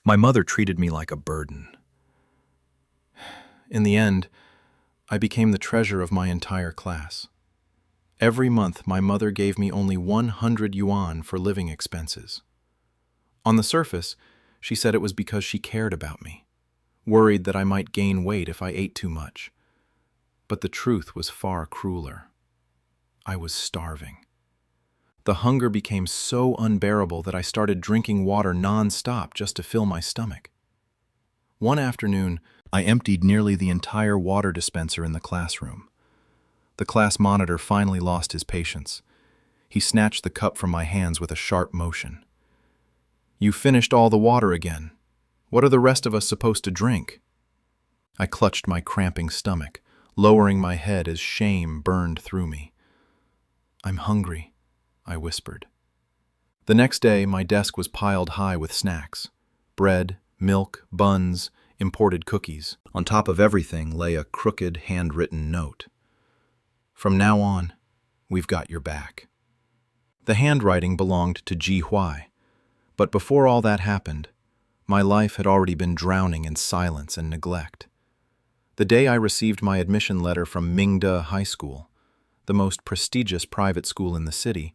My mother treated me like a burden. In the end, I became the treasure of my entire class. Every month, my mother gave me only 100 yuan for living expenses. On the surface, she said it was because she cared about me, worried that I might gain weight if I ate too much. But the truth was far crueler. I was starving. The hunger became so unbearable that I started drinking water non-stop just to fill my stomach. One afternoon, I emptied nearly the entire water dispenser in the classroom. The class monitor finally lost his patience. He snatched the cup from my hands with a sharp motion. "You finished all the water again. What are the rest of us supposed to drink?" I clutched my cramping stomach, lowering my head as shame burned through me. "I'm hungry," I whispered. The next day, my desk was piled high with snacks. Bread, milk, buns, imported cookies. On top of everything lay a crooked, handwritten note. "From now on, we've got your back." The handwriting belonged to Ji Huai, but before all that happened, my life had already been drowning in silence and neglect. The day I received my admission letter from Mingde High School, the most prestigious private school in the city,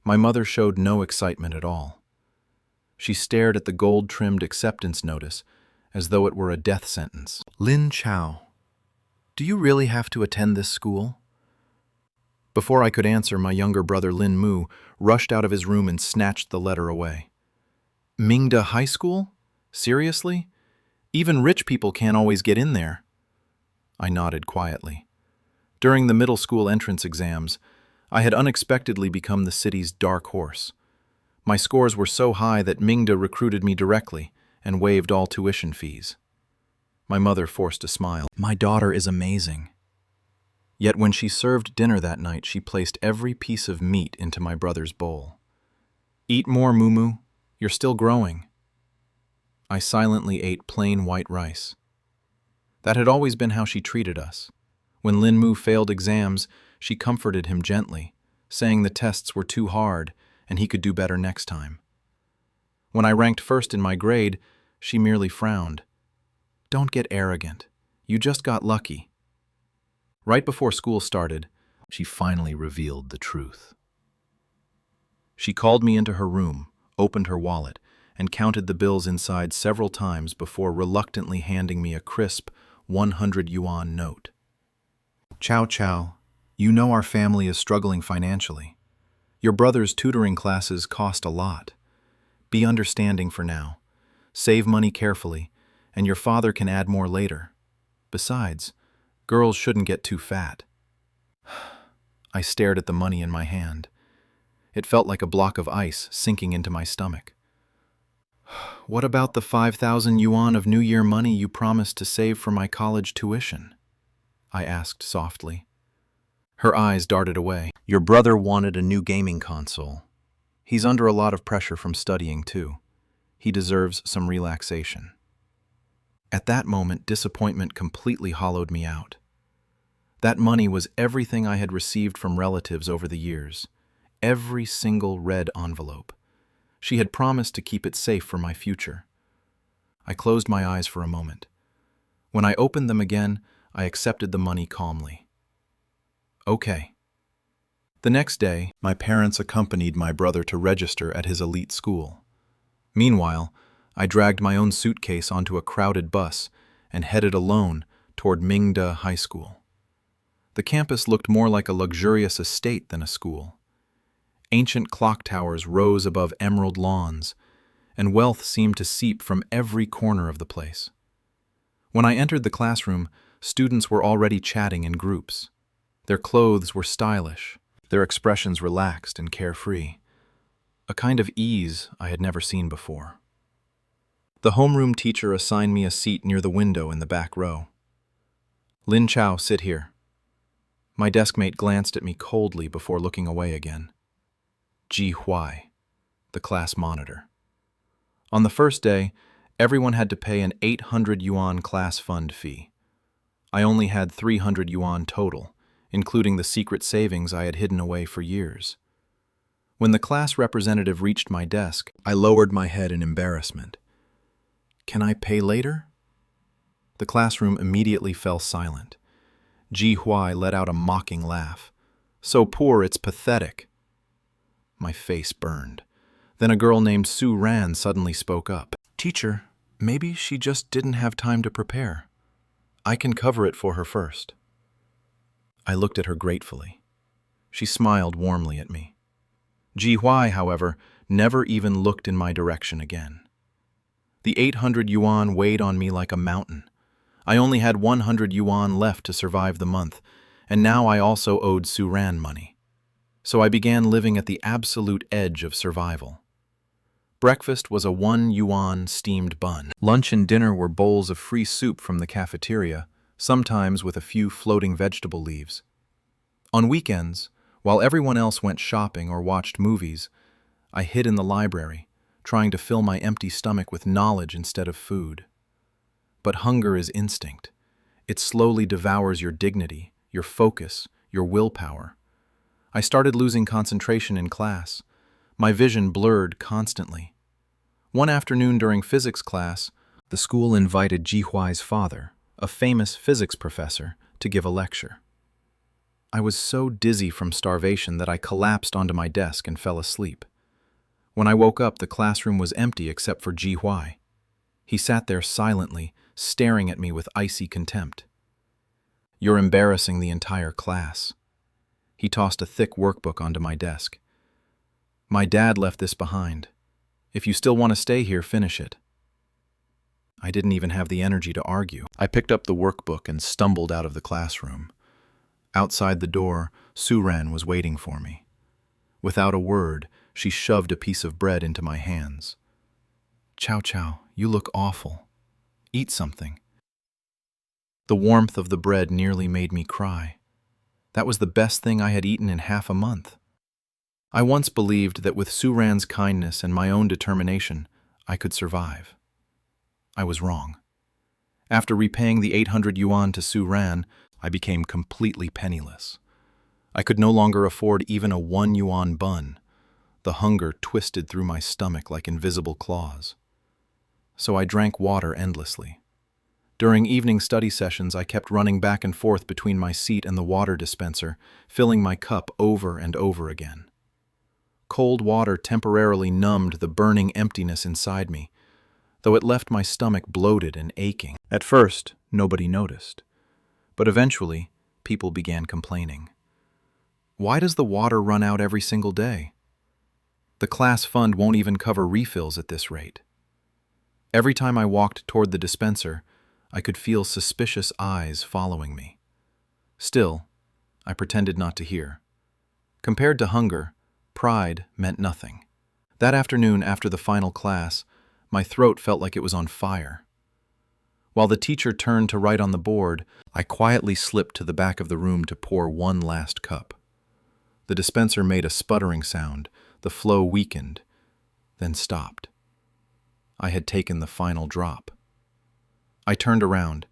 my mother showed no excitement at all. She stared at the gold-trimmed acceptance notice as though it were a death sentence. "Lin Chao, do you really have to attend this school?" Before I could answer, my younger brother Lin Mu rushed out of his room and snatched the letter away. "Mingde High School? Seriously? Even rich people can't always get in there." I nodded quietly. During the middle school entrance exams, I had unexpectedly become the city's dark horse. My scores were so high that Mingde recruited me directly and waived all tuition fees. My mother forced a smile. "My daughter is amazing." Yet when she served dinner that night, she placed every piece of meat into my brother's bowl. "Eat more, Mumu. You're still growing." I silently ate plain white rice. That had always been how she treated us. When Lin Mu failed exams, she comforted him gently, saying the tests were too hard and he could do better next time. When I ranked first in my grade, she merely frowned. "Don't get arrogant. You just got lucky." Right before school started, she finally revealed the truth. She called me into her room, opened her wallet, and counted the bills inside several times before reluctantly handing me a crisp 100 yuan note. "Chow Chow, you know our family is struggling financially. Your brother's tutoring classes cost a lot. Be understanding for now. Save money carefully, and your father can add more later. Besides, girls shouldn't get too fat." I stared at the money in my hand. It felt like a block of ice sinking into my stomach. "What about the 5,000 yuan of New Year money you promised to save for my college tuition?" I asked softly. Her eyes darted away. "Your brother wanted a new gaming console. He's under a lot of pressure from studying too. He deserves some relaxation." At that moment, disappointment completely hollowed me out. That money was everything I had received from relatives over the years. Every single red envelope. She had promised to keep it safe for my future. I closed my eyes for a moment. When I opened them again, I accepted the money calmly. "Okay." The next day, my parents accompanied my brother to register at his elite school. Meanwhile, I dragged my own suitcase onto a crowded bus and headed alone toward Mingde High School. The campus looked more like a luxurious estate than a school. Ancient clock towers rose above emerald lawns, and wealth seemed to seep from every corner of the place. When I entered the classroom, students were already chatting in groups. Their clothes were stylish, their expressions relaxed and carefree. A kind of ease I had never seen before. The homeroom teacher assigned me a seat near the window in the back row. "Lin Chao, sit here." My deskmate glanced at me coldly before looking away again. Ji Huai, the class monitor. On the first day, everyone had to pay an 800 yuan class fund fee. I only had 300 yuan total, including the secret savings I had hidden away for years. When the class representative reached my desk, I lowered my head in embarrassment. Can I pay later? The classroom immediately fell silent. Ji Huai let out a mocking laugh. So poor, it's pathetic. My face burned. Then a girl named Su Ran suddenly spoke up. Teacher, maybe she just didn't have time to prepare. I can cover it for her first. I looked at her gratefully. She smiled warmly at me. Ji Huai, however, never even looked in my direction again. The 800 yuan weighed on me like a mountain. I only had 100 yuan left to survive the month, and now I also owed Su Ran money. So I began living at the absolute edge of survival. Breakfast was a 1 yuan steamed bun. Lunch and dinner were bowls of free soup from the cafeteria, sometimes with a few floating vegetable leaves. On weekends, while everyone else went shopping or watched movies, I hid in the library, trying to fill my empty stomach with knowledge instead of food. But hunger is instinct. It slowly devours your dignity, your focus, your willpower. I started losing concentration in class. My vision blurred constantly. One afternoon during physics class, the school invited Ji Huai's father, a famous physics professor, to give a lecture. I was so dizzy from starvation that I collapsed onto my desk and fell asleep. When I woke up, the classroom was empty except for Ji Huai. He sat there silently, staring at me with icy contempt. You're embarrassing the entire class. He tossed a thick workbook onto my desk. My dad left this behind. If you still want to stay here, finish it. I didn't even have the energy to argue. I picked up the workbook and stumbled out of the classroom. Outside the door, Su Ran was waiting for me. Without a word, she shoved a piece of bread into my hands. Chow Chow, you look awful. Eat something. The warmth of the bread nearly made me cry. That was the best thing I had eaten in half a month. I once believed that with Su Ran's kindness and my own determination, I could survive. I was wrong. After repaying the 800 yuan to Su Ran, I became completely penniless. I could no longer afford even a 1 yuan bun. The hunger twisted through my stomach like invisible claws. So I drank water endlessly. During evening study sessions, I kept running back and forth between my seat and the water dispenser, filling my cup over and over again. Cold water temporarily numbed the burning emptiness inside me, though it left my stomach bloated and aching. At first, nobody noticed, but eventually, people began complaining. Why does the water run out every single day? The class fund won't even cover refills at this rate. Every time I walked toward the dispenser, I could feel suspicious eyes following me. Still, I pretended not to hear. Compared to hunger, pride meant nothing. That afternoon after the final class, my throat felt like it was on fire. While the teacher turned to write on the board, I quietly slipped to the back of the room to pour one last cup. The dispenser made a sputtering sound, the flow weakened, then stopped. I had taken the final drop. I turned around,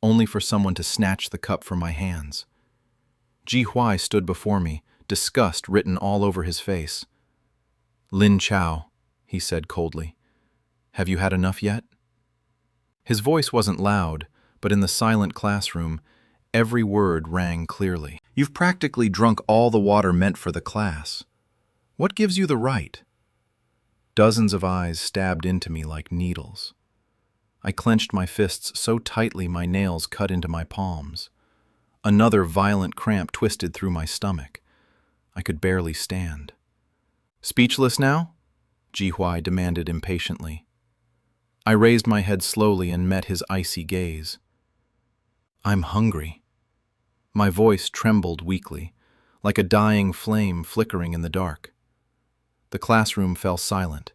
only for someone to snatch the cup from my hands. Ji Huai stood before me, disgust written all over his face. Lin Chao, he said coldly, have you had enough yet? His voice wasn't loud, but in the silent classroom, every word rang clearly. You've practically drunk all the water meant for the class. What gives you the right? Dozens of eyes stabbed into me like needles. I clenched my fists so tightly my nails cut into my palms. Another violent cramp twisted through my stomach. I could barely stand. Speechless now? Ji Huai demanded impatiently. I raised my head slowly and met his icy gaze. I'm hungry. My voice trembled weakly, like a dying flame flickering in the dark. The classroom fell silent,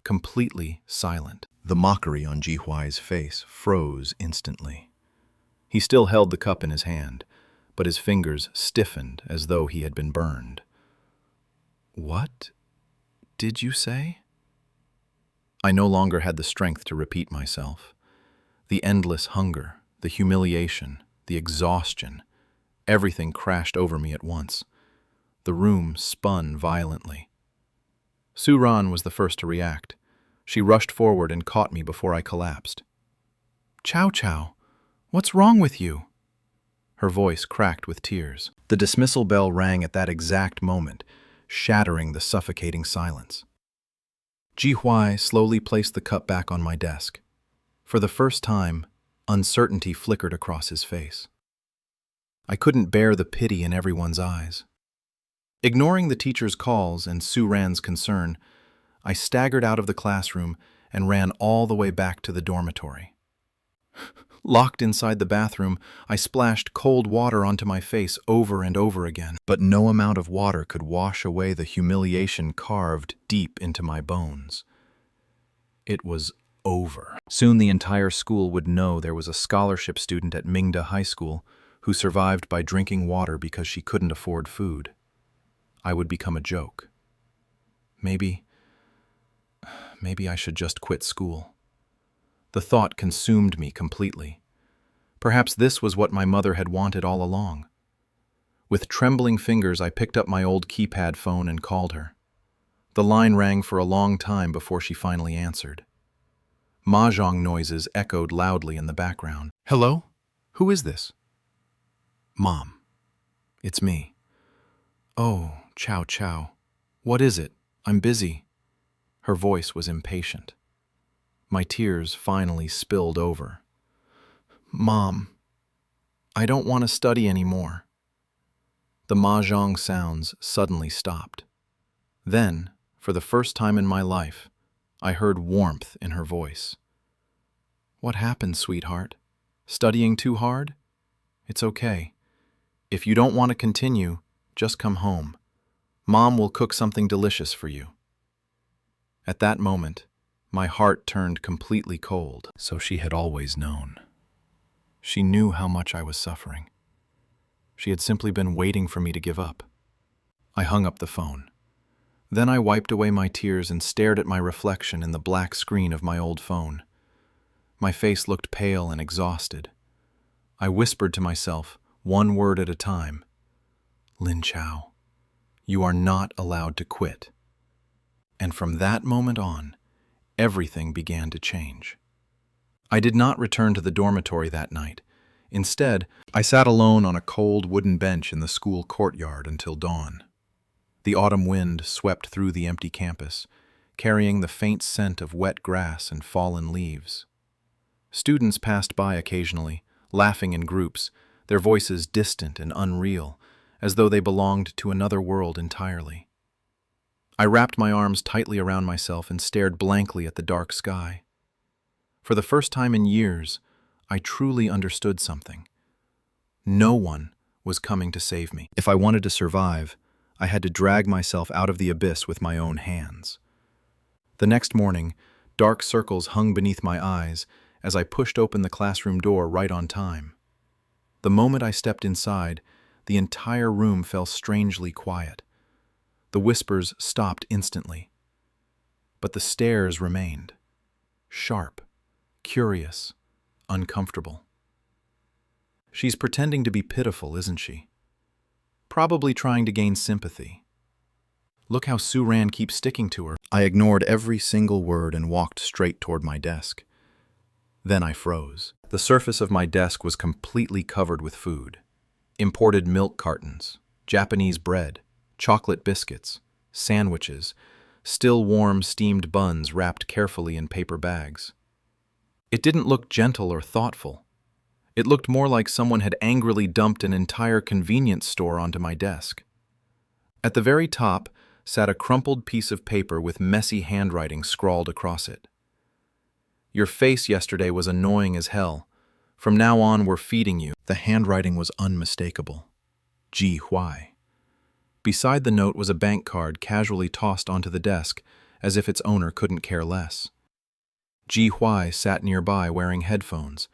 completely silent. The mockery on Ji Huai's face froze instantly. He still held the cup in his hand, but his fingers stiffened as though he had been burned. What did you say? I no longer had the strength to repeat myself. The endless hunger, the humiliation, the exhaustion, everything crashed over me at once. The room spun violently. Su Ran was the first to react. She rushed forward and caught me before I collapsed. "Chow Chow, what's wrong with you?" Her voice cracked with tears. The dismissal bell rang at that exact moment, shattering the suffocating silence. Ji Huai slowly placed the cup back on my desk. For the first time, uncertainty flickered across his face. I couldn't bear the pity in everyone's eyes. Ignoring the teacher's calls and Su Ran's concern, I staggered out of the classroom and ran all the way back to the dormitory. Locked inside the bathroom, I splashed cold water onto my face over and over again, but no amount of water could wash away the humiliation carved deep into my bones. It was over. Soon the entire school would know there was a scholarship student at Mingda High School who survived by drinking water because she couldn't afford food. I would become a joke. Maybe I should just quit school. The thought consumed me completely. Perhaps this was what my mother had wanted all along. With trembling fingers, I picked up my old keypad phone and called her. The line rang for a long time before she finally answered. Mahjong noises echoed loudly in the background. "Hello? Who is this?" "Mom, it's me." "Oh, Chow Chow. What is it? I'm busy." Her voice was impatient. My tears finally spilled over. "Mom, I don't want to study anymore." The mahjong sounds suddenly stopped. Then, for the first time in my life, I heard warmth in her voice. "What happened, sweetheart? Studying too hard? It's okay. If you don't want to continue, just come home. Mom will cook something delicious for you." At that moment, my heart turned completely cold. So she had always known. She knew how much I was suffering. She had simply been waiting for me to give up. I hung up the phone. Then I wiped away my tears and stared at my reflection in the black screen of my old phone. My face looked pale and exhausted. I whispered to myself, one word at a time, "Lin Chow, you are not allowed to quit." And from that moment on, everything began to change. I did not return to the dormitory that night. Instead, I sat alone on a cold wooden bench in the school courtyard until dawn. The autumn wind swept through the empty campus, carrying the faint scent of wet grass and fallen leaves. Students passed by occasionally, laughing in groups, their voices distant and unreal, as though they belonged to another world entirely. I wrapped my arms tightly around myself and stared blankly at the dark sky. For the first time in years, I truly understood something. No one was coming to save me. If I wanted to survive, I had to drag myself out of the abyss with my own hands. The next morning, dark circles hung beneath my eyes as I pushed open the classroom door right on time. The moment I stepped inside, the entire room fell strangely quiet. The whispers stopped instantly. But the stares remained. Sharp, curious, uncomfortable. She's pretending to be pitiful, isn't she? Probably trying to gain sympathy. Look how Su Ran keeps sticking to her. I ignored every single word and walked straight toward my desk. Then I froze. The surface of my desk was completely covered with food. Imported milk cartons, Japanese bread, chocolate biscuits, sandwiches, still warm steamed buns wrapped carefully in paper bags. It didn't look gentle or thoughtful. It looked more like someone had angrily dumped an entire convenience store onto my desk. At the very top sat a crumpled piece of paper with messy handwriting scrawled across it. "Your face yesterday was annoying as hell. From now on, we're feeding you." The handwriting was unmistakable. Ji Huai. Beside the note was a bank card casually tossed onto the desk, as if its owner couldn't care less. Ji Huai sat nearby wearing headphones,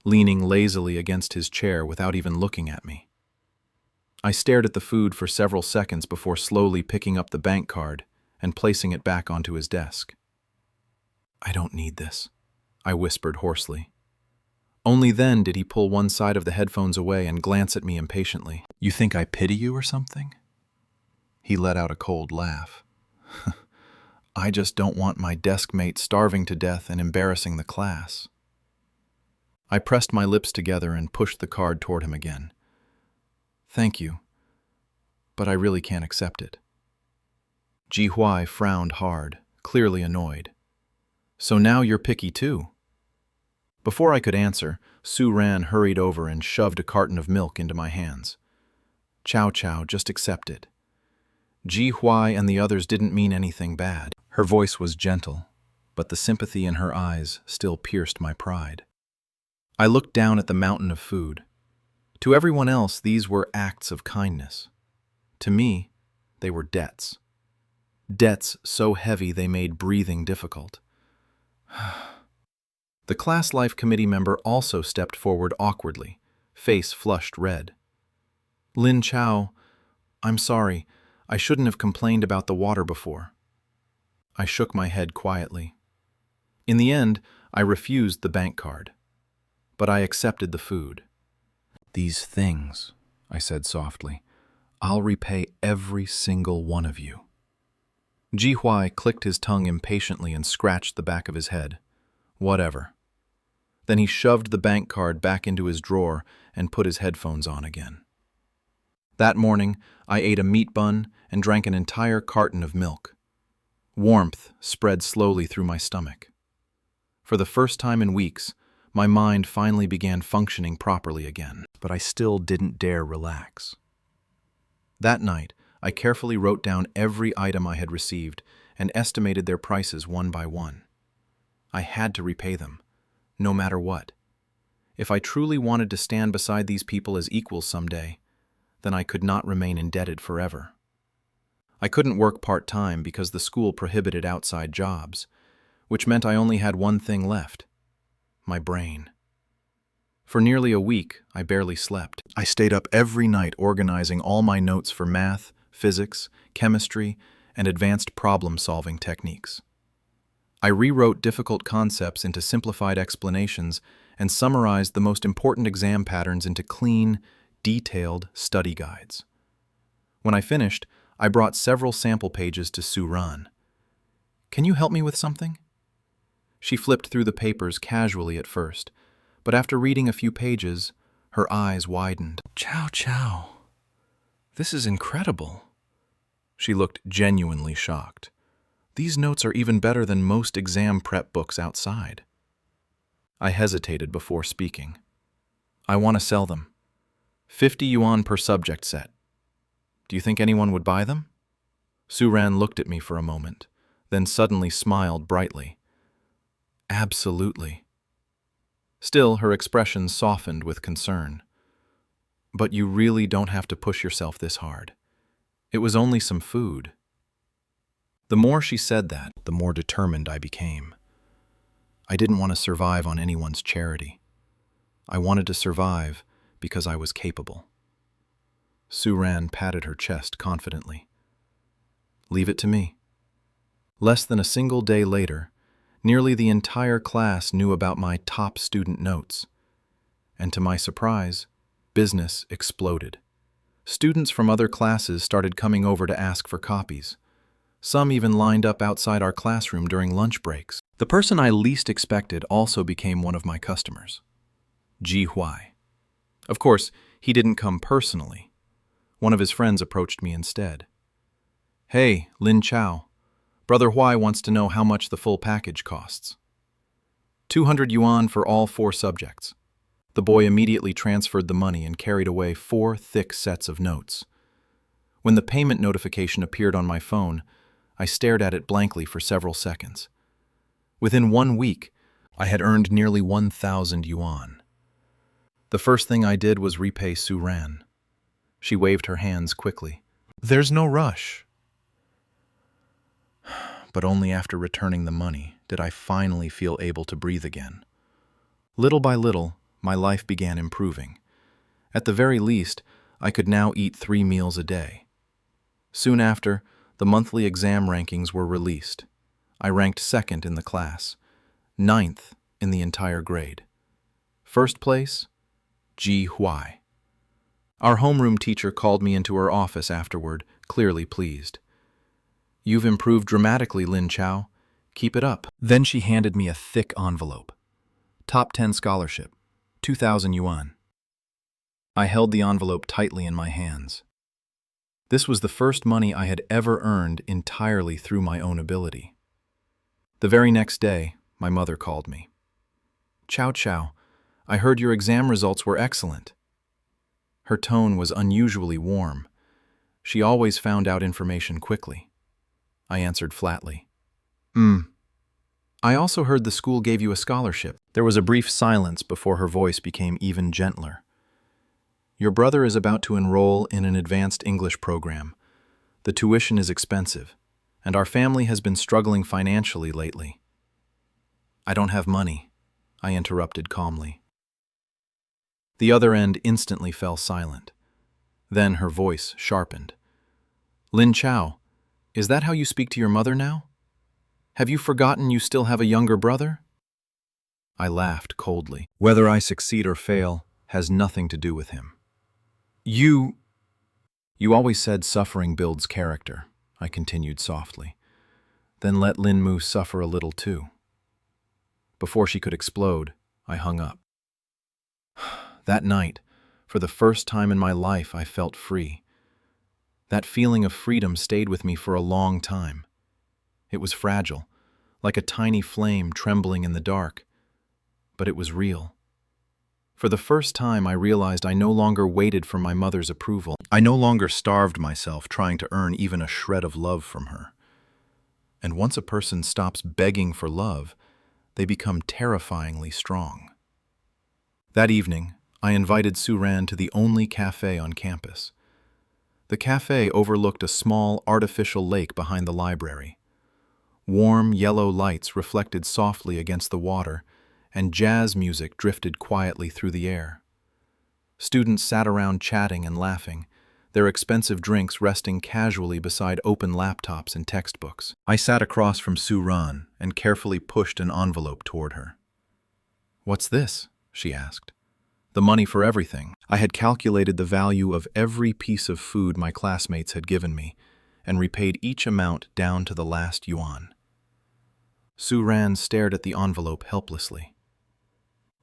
leaning lazily against his chair without even looking at me. I stared at the food for several seconds before slowly picking up the bank card and placing it back onto his desk. "I don't need this," I whispered hoarsely. Only then did he pull one side of the headphones away and glance at me impatiently. "You think I pity you or something?" He let out a cold laugh. I just don't want my desk mate starving to death and embarrassing the class. I pressed my lips together and pushed the card toward him again. Thank you, but I really can't accept it. Ji Huai frowned hard, clearly annoyed. So now you're picky too? Before I could answer, Su Ran hurried over and shoved a carton of milk into my hands. Chow Chow, just accept it. Ji Huai and the others didn't mean anything bad. Her voice was gentle, but the sympathy in her eyes still pierced my pride. I looked down at the mountain of food. To everyone else, these were acts of kindness. To me, they were debts. Debts so heavy they made breathing difficult. The class life committee member also stepped forward awkwardly, face flushed red. Lin Chow, I'm sorry, I shouldn't have complained about the water before. I shook my head quietly. In the end, I refused the bank card, but I accepted the food. These things, I said softly, I'll repay every single one of you. Ji Huai clicked his tongue impatiently and scratched the back of his head. Whatever. Then he shoved the bank card back into his drawer and put his headphones on again. That morning, I ate a meat bun and drank an entire carton of milk. Warmth spread slowly through my stomach. For the first time in weeks, my mind finally began functioning properly again, but I still didn't dare relax. That night, I carefully wrote down every item I had received and estimated their prices one by one. I had to repay them, no matter what. If I truly wanted to stand beside these people as equals someday, then I could not remain indebted forever. I couldn't work part-time because the school prohibited outside jobs, which meant I only had one thing left: my brain. For nearly a week, I barely slept. I stayed up every night organizing all my notes for math, physics, chemistry, and advanced problem-solving techniques. I rewrote difficult concepts into simplified explanations and summarized the most important exam patterns into clean, detailed study guides. When I finished, I brought several sample pages to Su Ran. Can you help me with something? She flipped through the papers casually at first, but after reading a few pages, her eyes widened. Chow Chow, this is incredible. She looked genuinely shocked. These notes are even better than most exam prep books outside. I hesitated before speaking. I want to sell them. 50 yuan per subject set. Do you think anyone would buy them? Su Ran looked at me for a moment, then suddenly smiled brightly. Absolutely. Still, her expression softened with concern. But you really don't have to push yourself this hard. It was only some food. The more she said that, the more determined I became. I didn't want to survive on anyone's charity. I wanted to survive because I was capable. Su Ran patted her chest confidently. Leave it to me. Less than a single day later, nearly the entire class knew about my top student notes. And to my surprise, business exploded. Students from other classes started coming over to ask for copies. Some even lined up outside our classroom during lunch breaks. The person I least expected also became one of my customers, Ji Huai. Of course, he didn't come personally. One of his friends approached me instead. Hey, Lin Chow. Brother Huai wants to know how much the full package costs. 200 yuan for all 4 subjects. The boy immediately transferred the money and carried away 4 thick sets of notes. When the payment notification appeared on my phone, I stared at it blankly for several seconds. Within 1 week, I had earned nearly 1,000 yuan. The first thing I did was repay Su Ran. She waved her hands quickly. There's no rush. But only after returning the money did I finally feel able to breathe again. Little by little, my life began improving. At the very least, I could now eat 3 meals a day. Soon after, the monthly exam rankings were released. I ranked 2nd in the class, 9th in the entire grade. First place, Ji Huai. Our homeroom teacher called me into her office afterward, clearly pleased. You've improved dramatically, Lin Chao. Keep it up. Then she handed me a thick envelope. Top 10 scholarship, 2,000 yuan. I held the envelope tightly in my hands. This was the first money I had ever earned entirely through my own ability. The very next day, my mother called me. "Chow Chow, I heard your exam results were excellent." Her tone was unusually warm. She always found out information quickly. I answered flatly. I also heard the school gave you a scholarship." There was a brief silence before her voice became even gentler. "Your brother is about to enroll in an advanced English program. The tuition is expensive, and our family has been struggling financially lately." "I don't have money," I interrupted calmly. The other end instantly fell silent. Then her voice sharpened. "Lin Chao, is that how you speak to your mother now? Have you forgotten you still have a younger brother?" I laughed coldly. "Whether I succeed or fail has nothing to do with him." You always said suffering builds character," I continued softly. "Then let Lin Mu suffer a little too." Before she could explode, I hung up. That night, for the first time in my life, I felt free. That feeling of freedom stayed with me for a long time. It was fragile, like a tiny flame trembling in the dark, but it was real. For the first time, I realized I no longer waited for my mother's approval. I no longer starved myself trying to earn even a shred of love from her. And once a person stops begging for love, they become terrifyingly strong. That evening, I invited Suran to the only cafe on campus. The cafe overlooked a small, artificial lake behind the library. Warm, yellow lights reflected softly against the water, and jazz music drifted quietly through the air. Students sat around chatting and laughing, their expensive drinks resting casually beside open laptops and textbooks. I sat across from Suran and carefully pushed an envelope toward her. "What's this?" she asked. "The money for everything." I had calculated the value of every piece of food my classmates had given me and repaid each amount down to the last yuan. Suran stared at the envelope helplessly.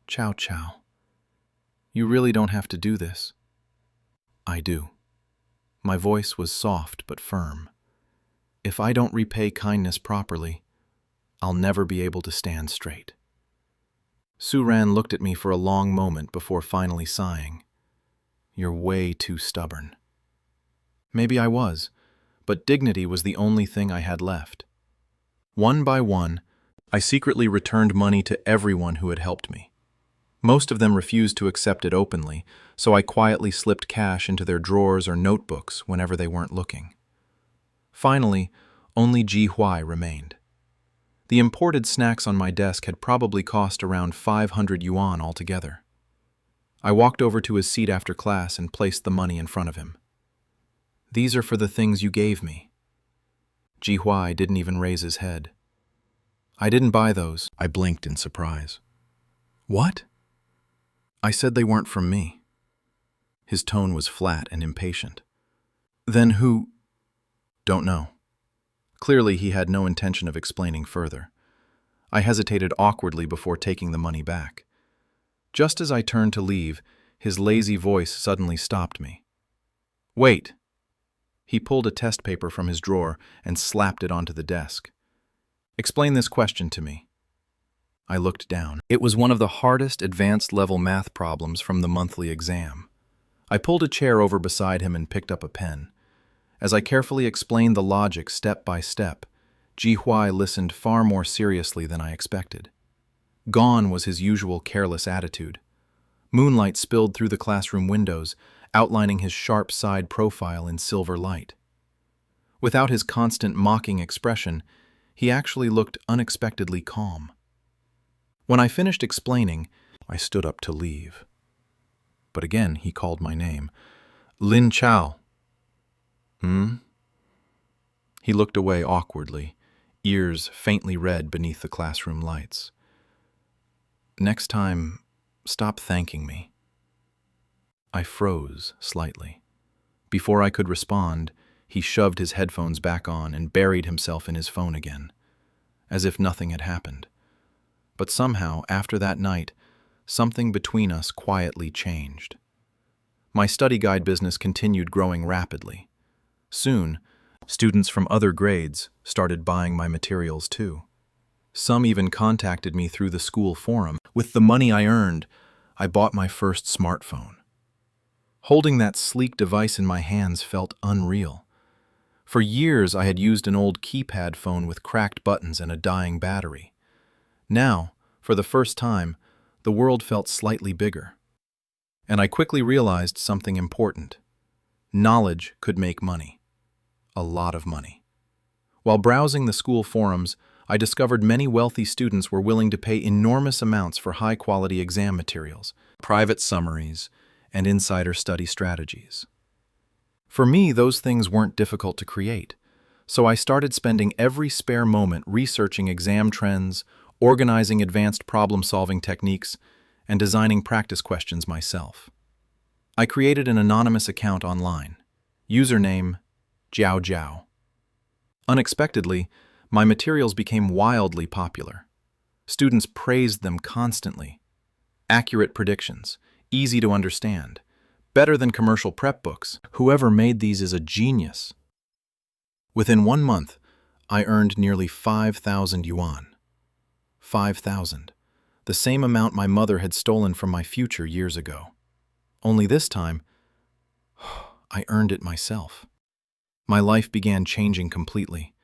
"Chow Chow, you really don't have to do this." "I do." My voice was soft but firm. "If I don't repay kindness properly, I'll never be able to stand straight." Suran looked at me for a long moment before finally sighing. "You're way too stubborn." Maybe I was, but dignity was the only thing I had left. One by one, I secretly returned money to everyone who had helped me. Most of them refused to accept it openly, so I quietly slipped cash into their drawers or notebooks whenever they weren't looking. Finally, only Ji Huai remained. The imported snacks on my desk had probably cost around 500 yuan altogether. I walked over to his seat after class and placed the money in front of him. "These are for the things you gave me." Ji Huai didn't even raise his head. "I didn't buy those." I blinked in surprise. "What?" "I said they weren't from me." His tone was flat and impatient. "Then who?" "Don't know." Clearly, he had no intention of explaining further. I hesitated awkwardly before taking the money back. Just as I turned to leave, his lazy voice suddenly stopped me. "Wait." He pulled a test paper from his drawer and slapped it onto the desk. "Explain this question to me." I looked down. It was one of the hardest advanced-level math problems from the monthly exam. I pulled a chair over beside him and picked up a pen. As I carefully explained the logic step by step, Ji Huai listened far more seriously than I expected. Gone was his usual careless attitude. Moonlight spilled through the classroom windows, outlining his sharp side profile in silver light. Without his constant mocking expression, he actually looked unexpectedly calm. When I finished explaining, I stood up to leave. But again, he called my name. "Lin Chao." "Hmm?" He looked away awkwardly, ears faintly red beneath the classroom lights. "Next time, stop thanking me." I froze slightly. Before I could respond, He shoved his headphones back on and buried himself in his phone again, as if nothing had happened. But somehow, after that night, something between us quietly changed. My study guide business continued growing rapidly. Soon, students from other grades started buying my materials too. Some even contacted me through the school forum. With the money I earned, I bought my first smartphone. Holding that sleek device in my hands felt unreal. For years, I had used an old keypad phone with cracked buttons and a dying battery. Now, for the first time, the world felt slightly bigger. And I quickly realized something important. Knowledge could make money. A lot of money. While browsing the school forums, I discovered many wealthy students were willing to pay enormous amounts for high-quality exam materials, private summaries, and insider study strategies. For me, those things weren't difficult to create, so I started spending every spare moment researching exam trends, organizing advanced problem-solving techniques, and designing practice questions myself. I created an anonymous account online. Username, Jiao Jiao. Unexpectedly, my materials became wildly popular. Students praised them constantly. Accurate predictions, easy to understand, better than commercial prep books. Whoever made these is a genius. Within 1 month, I earned nearly 5,000 yuan. 5,000. The same amount my mother had stolen from my future years ago. Only this time, I earned it myself. My life began changing completely.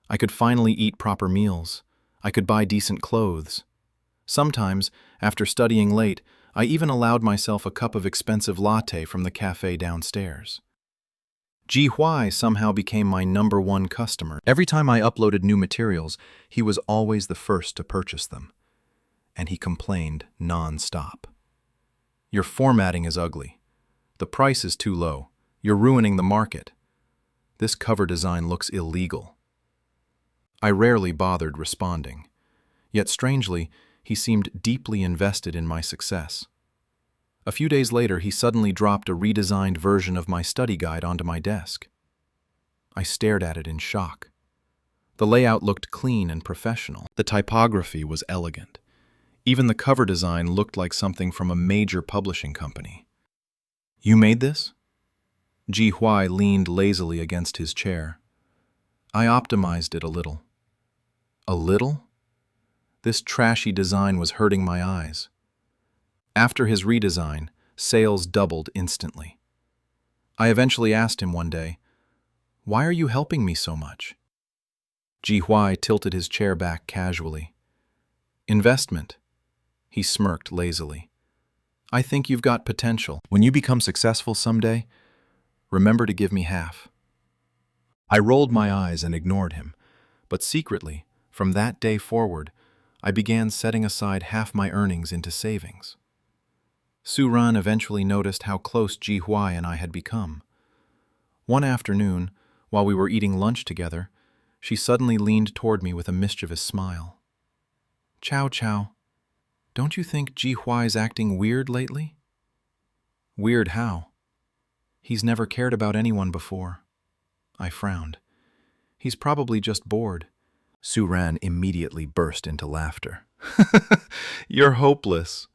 I could finally eat proper meals. I could buy decent clothes. Sometimes, after studying late, I even allowed myself a cup of expensive latte from the cafe downstairs. Ji Huai somehow became my #1 customer. Every time I uploaded new materials, he was always the first to purchase them. And he complained non-stop. Your formatting is ugly. The price is too low. You're ruining the market. This cover design looks illegal. I rarely bothered responding. Yet strangely, he seemed deeply invested in my success. A few days later, he suddenly dropped a redesigned version of my study guide onto my desk. I stared at it in shock. The layout looked clean and professional. The typography was elegant. Even the cover design looked like something from a major publishing company. "You made this?" Ji Huai leaned lazily against his chair. I optimized it a little. A little? This trashy design was hurting my eyes. After his redesign, sales doubled instantly. I eventually asked him one day, "Why are you helping me so much?" Ji Huai tilted his chair back casually. "Investment." He smirked lazily. "I think you've got potential. When you become successful someday, remember to give me half." I rolled my eyes and ignored him, but secretly, from that day forward, I began setting aside half my earnings into savings. Su Ran eventually noticed how close Ji Huai and I had become. One afternoon, while we were eating lunch together, she suddenly leaned toward me with a mischievous smile. "Chow Chow, don't you think Ji Huai's acting weird lately?" "Weird how?" "He's never cared about anyone before." I frowned. "He's probably just bored." Su Ran immediately burst into laughter. "You're hopeless."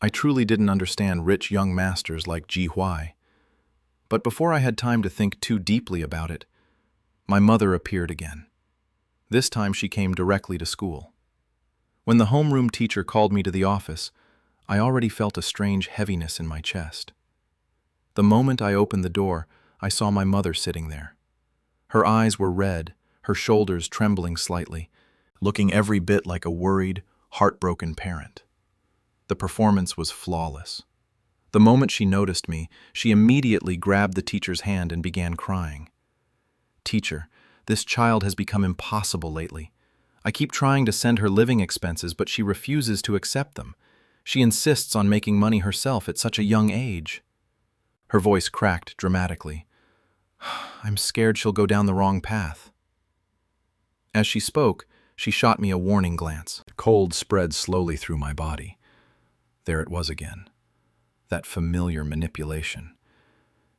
I truly didn't understand rich young masters like Ji Huai. But before I had time to think too deeply about it, my mother appeared again. This time she came directly to school. When the homeroom teacher called me to the office, I already felt a strange heaviness in my chest. The moment I opened the door, I saw my mother sitting there. Her eyes were red, her shoulders trembling slightly, looking every bit like a worried, heartbroken parent. The performance was flawless. The moment she noticed me, she immediately grabbed the teacher's hand and began crying. "Teacher, this child has become impossible lately. I keep trying to send her living expenses, but she refuses to accept them. She insists on making money herself at such a young age." Her voice cracked dramatically. "I'm scared she'll go down the wrong path." As she spoke, she shot me a warning glance. Cold spread slowly through my body. There it was again. That familiar manipulation.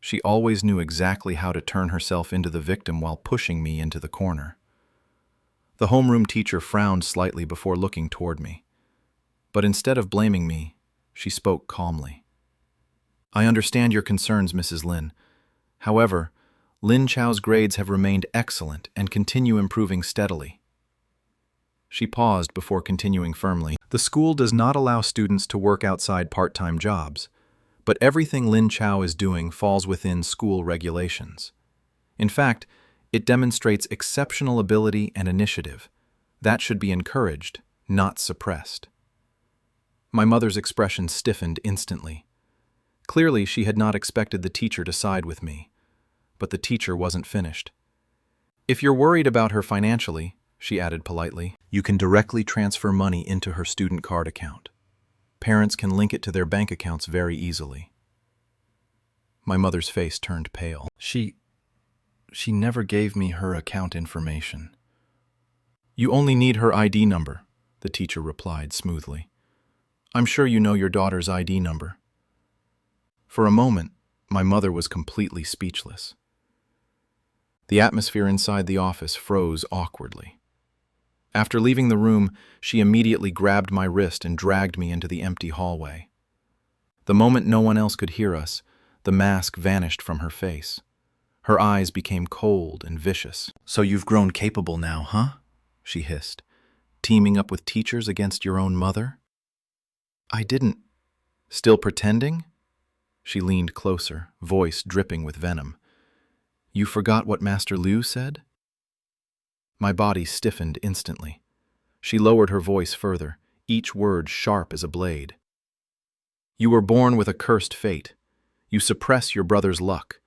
She always knew exactly how to turn herself into the victim while pushing me into the corner. The homeroom teacher frowned slightly before looking toward me. But instead of blaming me, she spoke calmly. "I understand your concerns, Mrs. Lin. However, Lin Chao's grades have remained excellent and continue improving steadily." She paused before continuing firmly. "The school does not allow students to work outside part-time jobs, but everything Lin Chao is doing falls within school regulations. In fact, it demonstrates exceptional ability and initiative. That should be encouraged, not suppressed." My mother's expression stiffened instantly. Clearly, she had not expected the teacher to side with me. But the teacher wasn't finished. "If you're worried about her financially," she added politely, "you can directly transfer money into her student card account. Parents can link it to their bank accounts very easily." My mother's face turned pale. She never gave me her account information." "You only need her ID number," the teacher replied smoothly. "I'm sure you know your daughter's ID number." For a moment, my mother was completely speechless. The atmosphere inside the office froze awkwardly. After leaving the room, she immediately grabbed my wrist and dragged me into the empty hallway. The moment no one else could hear us, the mask vanished from her face. Her eyes became cold and vicious. "So you've grown capable now, huh?" she hissed. "Teaming up with teachers against your own mother?" "I didn't." "Still pretending?" She leaned closer, voice dripping with venom. "You forgot what Master Liu said?" My body stiffened instantly. She lowered her voice further, each word sharp as a blade. "You were born with a cursed fate. You suppress your brother's luck.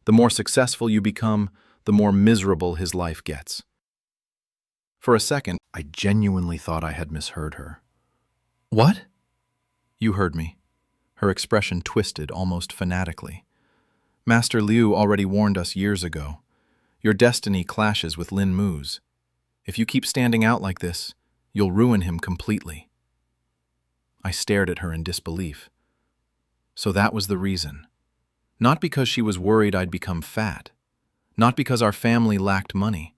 The more successful you become, the more miserable his life gets." For a second, I genuinely thought I had misheard her. "What?" "You heard me." Her expression twisted almost fanatically. "Master Liu already warned us years ago. Your destiny clashes with Lin Mu's. If you keep standing out like this, you'll ruin him completely." I stared at her in disbelief. So that was the reason. Not because she was worried I'd become fat. Not because our family lacked money.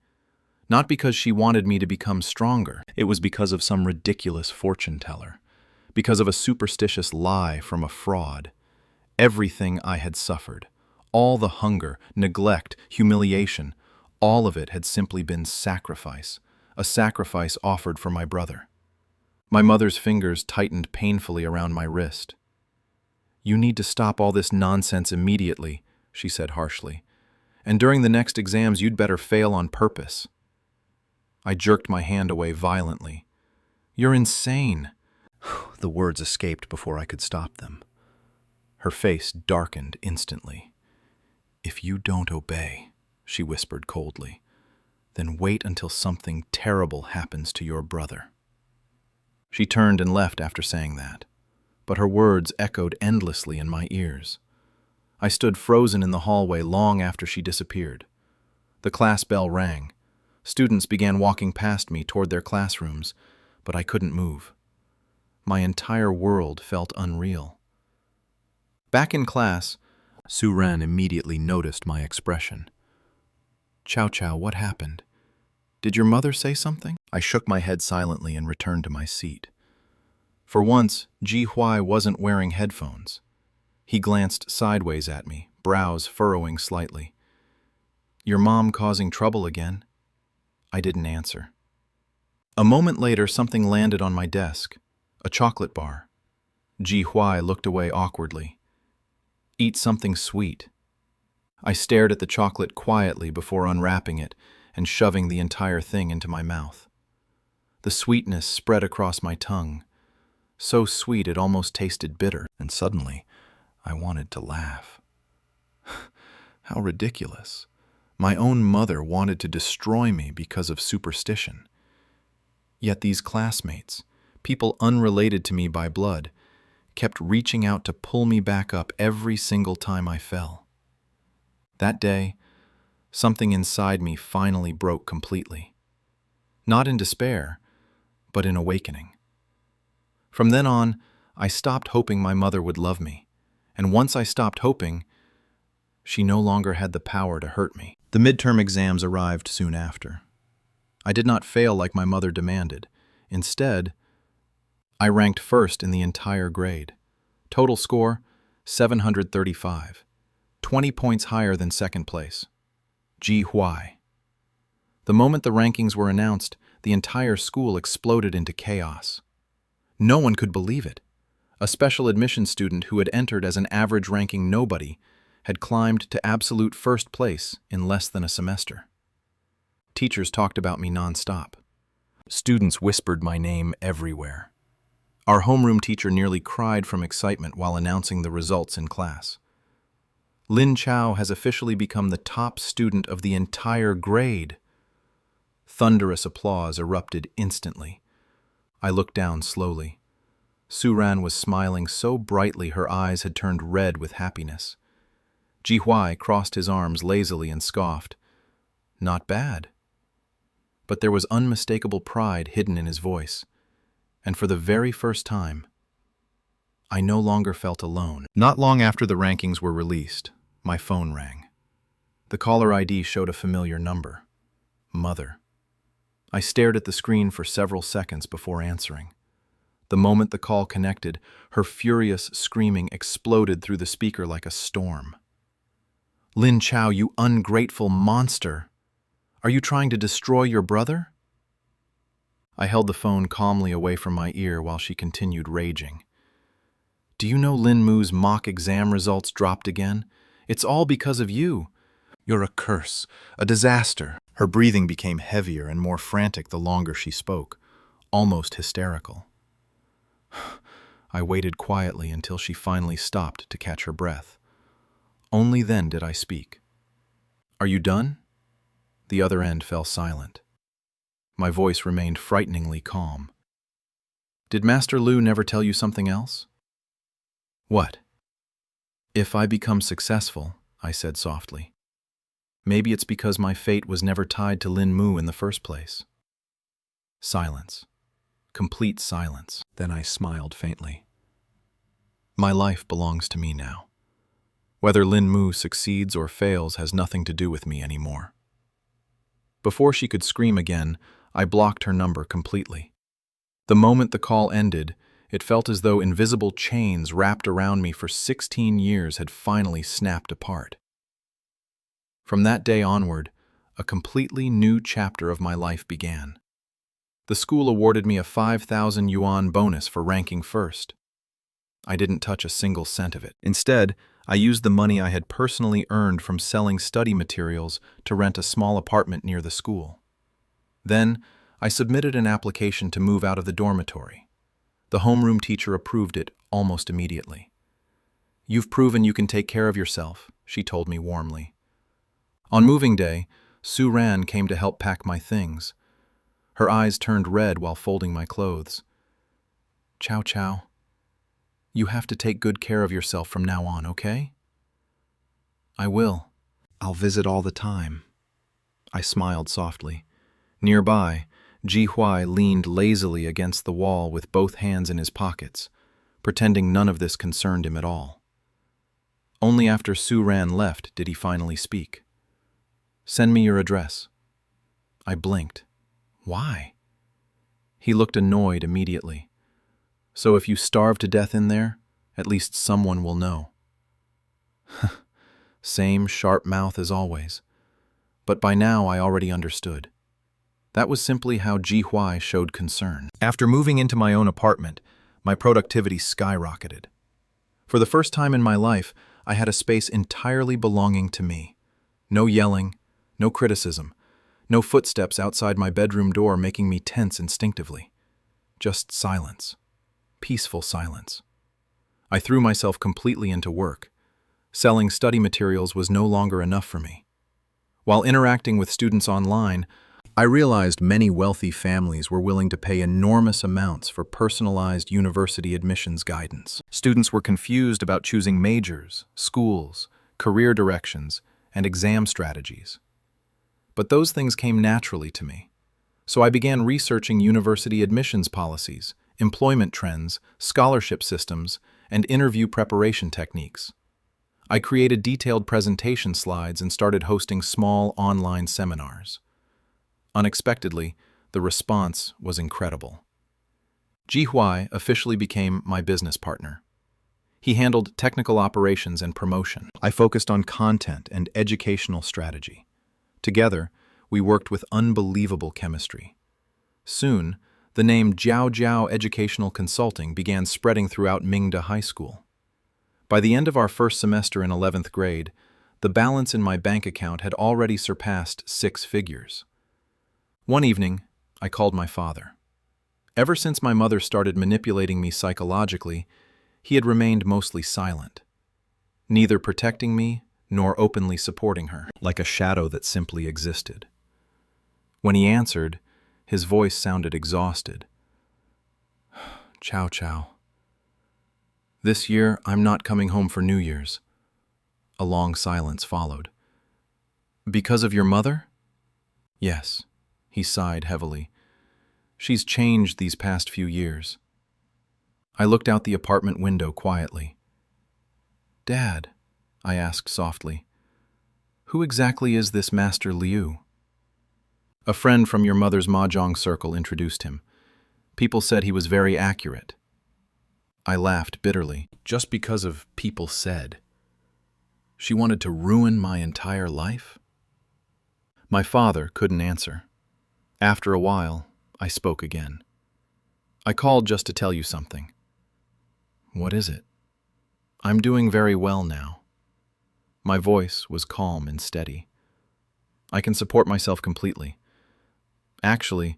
Not because she wanted me to become stronger. It was because of some ridiculous fortune teller. Because of a superstitious lie from a fraud. Everything I had suffered, all the hunger, neglect, humiliation, all of it had simply been sacrifice, a sacrifice offered for my brother. My mother's fingers tightened painfully around my wrist. "You need to stop all this nonsense immediately," she said harshly. "And during the next exams, you'd better fail on purpose." I jerked my hand away violently. "You're insane." The words escaped before I could stop them. Her face darkened instantly. "If you don't obey," she whispered coldly, "then wait until something terrible happens to your brother." She turned and left after saying that, but her words echoed endlessly in my ears. I stood frozen in the hallway long after she disappeared. The class bell rang. Students began walking past me toward their classrooms, but I couldn't move. My entire world felt unreal. Back in class, Su Ran immediately noticed my expression. "Chow Chow, what happened? Did your mother say something?" I shook my head silently and returned to my seat. For once, Ji Huai wasn't wearing headphones. He glanced sideways at me, brows furrowing slightly. "Your mom causing trouble again?" I didn't answer. A moment later, something landed on my desk. A chocolate bar. Ji Huai looked away awkwardly. "Eat something sweet." I stared at the chocolate quietly before unwrapping it and shoving the entire thing into my mouth. The sweetness spread across my tongue. So sweet it almost tasted bitter, and suddenly I wanted to laugh. How ridiculous. My own mother wanted to destroy me because of superstition. Yet these classmates, people unrelated to me by blood, kept reaching out to pull me back up every single time I fell. That day, something inside me finally broke completely. Not in despair, but in awakening. From then on, I stopped hoping my mother would love me, and once I stopped hoping, She no longer had the power to hurt me. The midterm exams arrived soon after. I did not fail like my mother demanded. Instead, I ranked first in the entire grade. Total score, 735. 20 points higher than second place. Ji Huai. The moment the rankings were announced, the entire school exploded into chaos. No one could believe it. A special admission student who had entered as an average-ranking nobody had climbed to absolute first place in less than a semester. Teachers talked about me nonstop. Students whispered my name everywhere. Our homeroom teacher nearly cried from excitement while announcing the results in class. Lin Chao has officially become the top student of the entire grade. Thunderous applause erupted instantly. I looked down slowly. Su Ran was smiling so brightly her eyes had turned red with happiness. Ji Huai crossed his arms lazily and scoffed. Not bad. But there was unmistakable pride hidden in his voice, and for the very first time, I no longer felt alone. Not long after the rankings were released, my phone rang. The caller ID showed a familiar number. Mother. I stared at the screen for several seconds before answering. The moment the call connected, her furious screaming exploded through the speaker like a storm. Lin Chao, you ungrateful monster! Are you trying to destroy your brother? I held the phone calmly away from my ear while she continued raging. Do you know Lin Mu's mock exam results dropped again? It's all because of you. You're a curse, a disaster. Her breathing became heavier and more frantic the longer she spoke, almost hysterical. I waited quietly until she finally stopped to catch her breath. Only then did I speak. Are you done? The other end fell silent. My voice remained frighteningly calm. Did Master Lu never tell you something else? What? If I become successful, I said softly. Maybe it's because my fate was never tied to Lin Mu in the first place. Silence. Complete silence. Then I smiled faintly. My life belongs to me now. Whether Lin Mu succeeds or fails has nothing to do with me anymore. Before she could scream again, I blocked her number completely. The moment the call ended, it felt as though invisible chains wrapped around me for 16 years had finally snapped apart. From that day onward, a completely new chapter of my life began. The school awarded me a 5,000 yuan bonus for ranking first. I didn't touch a single cent of it. Instead, I used the money I had personally earned from selling study materials to rent a small apartment near the school. Then, I submitted an application to move out of the dormitory. The homeroom teacher approved it almost immediately. You've proven you can take care of yourself, she told me warmly. On moving day, Su Ran came to help pack my things. Her eyes turned red while folding my clothes. Chow Chow. You have to take good care of yourself from now on, okay? I will. I'll visit all the time. I smiled softly. Nearby, Ji Huai leaned lazily against the wall with both hands in his pockets, pretending none of this concerned him at all. Only after Su Ran left did he finally speak. Send me your address. I blinked. Why? He looked annoyed immediately. So if you starve to death in there, at least someone will know. Same sharp mouth as always. But by now I already understood. That was simply how Ji Huai showed concern. After moving into my own apartment, my productivity skyrocketed. For the first time in my life, I had a space entirely belonging to me. No yelling, no criticism, no footsteps outside my bedroom door making me tense instinctively. Just silence. Peaceful silence. I threw myself completely into work. Selling study materials was no longer enough for me. While interacting with students online, I realized many wealthy families were willing to pay enormous amounts for personalized university admissions guidance. Students were confused about choosing majors, schools, career directions, and exam strategies. But those things came naturally to me. So I began researching university admissions policies, employment trends, scholarship systems, and interview preparation techniques. I created detailed presentation slides and started hosting small online seminars. Unexpectedly, the response was incredible. Ji Huai officially became my business partner. He handled technical operations and promotion. I focused on content and educational strategy. Together, we worked with unbelievable chemistry. Soon, the name Jiao Jiao Educational Consulting began spreading throughout Mingda High School. By the end of our first semester in 11th grade, the balance in my bank account had already surpassed 6 figures. One evening, I called my father. Ever since my mother started manipulating me psychologically, he had remained mostly silent, neither protecting me nor openly supporting her, like a shadow that simply existed. When he answered, his voice sounded exhausted. Chow chow. This year, I'm not coming home for New Year's. A long silence followed. Because of your mother? Yes, he sighed heavily. She's changed these past few years. I looked out the apartment window quietly. Dad, I asked softly, who exactly is this Master Liu? A friend from your mother's mahjong circle introduced him. People said he was very accurate. I laughed bitterly. Just because of people said. She wanted to ruin my entire life? My father couldn't answer. After a while, I spoke again. I called just to tell you something. What is it? I'm doing very well now. My voice was calm and steady. I can support myself completely. Actually,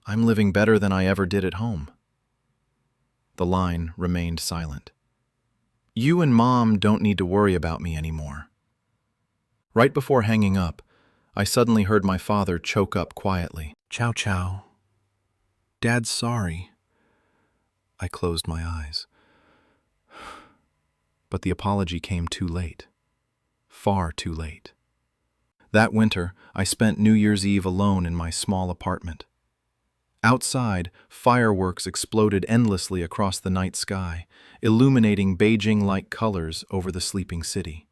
I'm living better than I ever did at home. The line remained silent. You and Mom don't need to worry about me anymore. Right before hanging up, I suddenly heard my father choke up quietly. Chow chow. Dad's sorry. I closed my eyes. But the apology came too late. Far too late. That winter, I spent New Year's Eve alone in my small apartment. Outside, fireworks exploded endlessly across the night sky, illuminating Beijing-like colors over the sleeping city.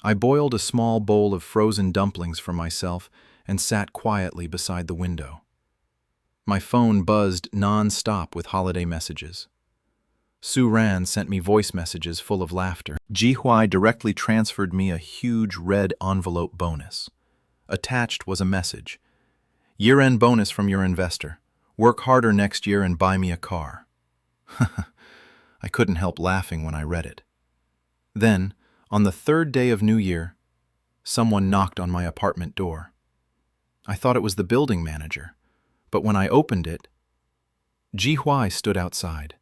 I boiled a small bowl of frozen dumplings for myself and sat quietly beside the window. My phone buzzed non-stop with holiday messages. Su Ran sent me voice messages full of laughter. Ji Huai directly transferred me a huge red envelope bonus. Attached was a message. Year-end bonus from your investor. Work harder next year and buy me a car. I couldn't help laughing when I read it. Then, on the third day of New Year, someone knocked on my apartment door. I thought it was the building manager, but when I opened it, Ji Huai stood outside.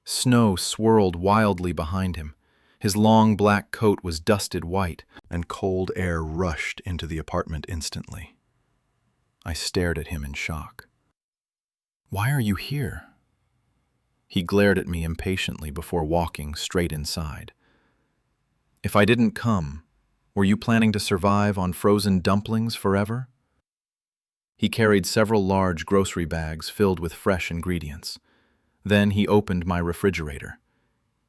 Snow swirled wildly behind him. His long black coat was dusted white, and cold air rushed into the apartment instantly. I stared at him in shock. Why are you here? He glared at me impatiently before walking straight inside. If I didn't come, were you planning to survive on frozen dumplings forever? He carried several large grocery bags filled with fresh ingredients. Then he opened my refrigerator.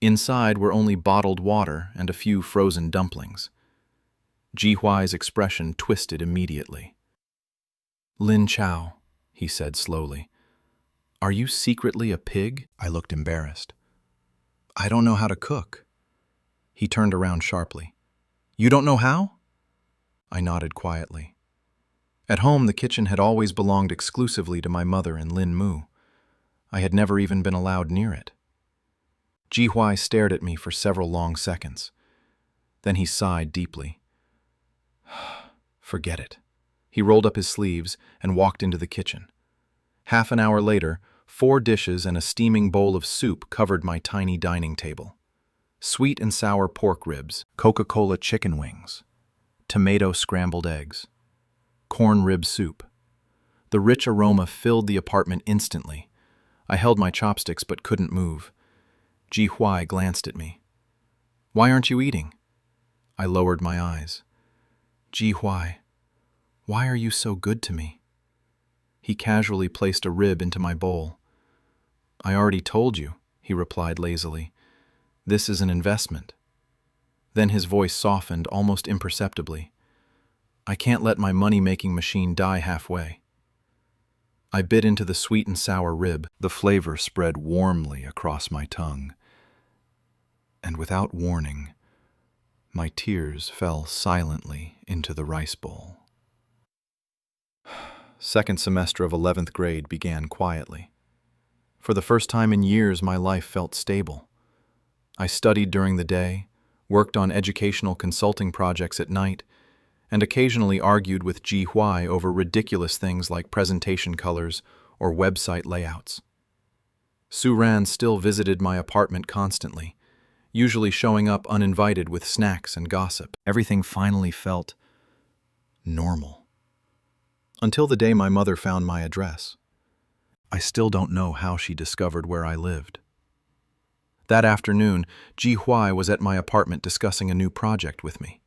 Inside were only bottled water and a few frozen dumplings. Ji Huai's expression twisted immediately. Lin Chao, he said slowly. Are you secretly a pig? I looked embarrassed. I don't know how to cook. He turned around sharply. You don't know how? I nodded quietly. At home, the kitchen had always belonged exclusively to my mother and Lin Mu. I had never even been allowed near it. Ji Huai stared at me for several long seconds. Then he sighed deeply. Forget it. He rolled up his sleeves and walked into the kitchen. Half an hour later, 4 dishes and a steaming bowl of soup covered my tiny dining table. Sweet and sour pork ribs, Coca-Cola chicken wings, tomato scrambled eggs, corn rib soup. The rich aroma filled the apartment instantly. I held my chopsticks but couldn't move. Ji Huai glanced at me. Why aren't you eating? I lowered my eyes. Ji Huai, why are you so good to me? He casually placed a rib into my bowl. I already told you, he replied lazily. This is an investment. Then his voice softened almost imperceptibly. I can't let my money-making machine die halfway. I bit into the sweet and sour rib. The flavor spread warmly across my tongue. And without warning, my tears fell silently into the rice bowl. Second semester of 11th grade began quietly. For the first time in years, my life felt stable. I studied during the day, worked on educational consulting projects at night, and occasionally argued with Ji Hui over ridiculous things like presentation colors or website layouts. Su Ran still visited my apartment constantly, usually showing up uninvited with snacks and gossip. Everything finally felt normal. Until the day my mother found my address. I still don't know how she discovered where I lived. That afternoon, Ji Hui was at my apartment discussing a new project with me.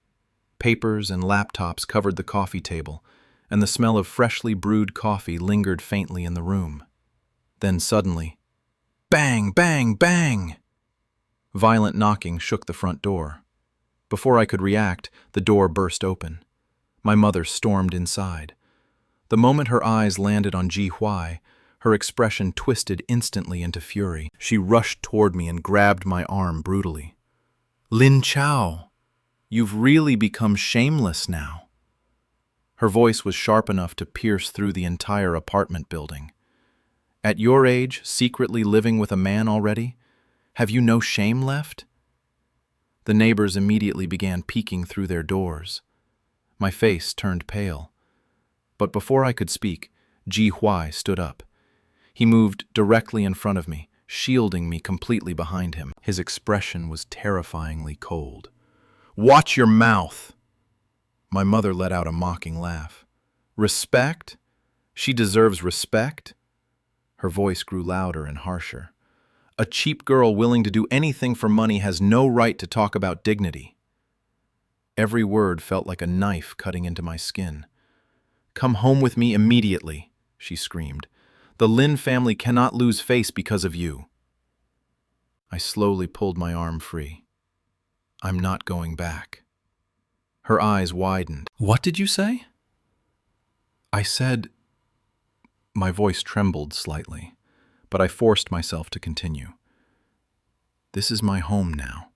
Papers and laptops covered the coffee table, and the smell of freshly brewed coffee lingered faintly in the room. Then suddenly, bang, bang, bang! Violent knocking shook the front door. Before I could react, the door burst open. My mother stormed inside. The moment her eyes landed on Ji Hui, her expression twisted instantly into fury. She rushed toward me and grabbed my arm brutally. "Lin Chao, you've really become shameless now." Her voice was sharp enough to pierce through the entire apartment building. "At your age, secretly living with a man already? Have you no shame left?" The neighbors immediately began peeking through their doors. My face turned pale. But before I could speak, Ji Hui stood up. He moved directly in front of me, shielding me completely behind him. His expression was terrifyingly cold. "Watch your mouth!" My mother let out a mocking laugh. "Respect? She deserves respect?" Her voice grew louder and harsher. "A cheap girl willing to do anything for money has no right to talk about dignity." Every word felt like a knife cutting into my skin. "Come home with me immediately," she screamed. "The Lin family cannot lose face because of you." I slowly pulled my arm free. "I'm not going back." Her eyes widened. "What did you say?" I said... My voice trembled slightly, but I forced myself to continue. "This is my home now."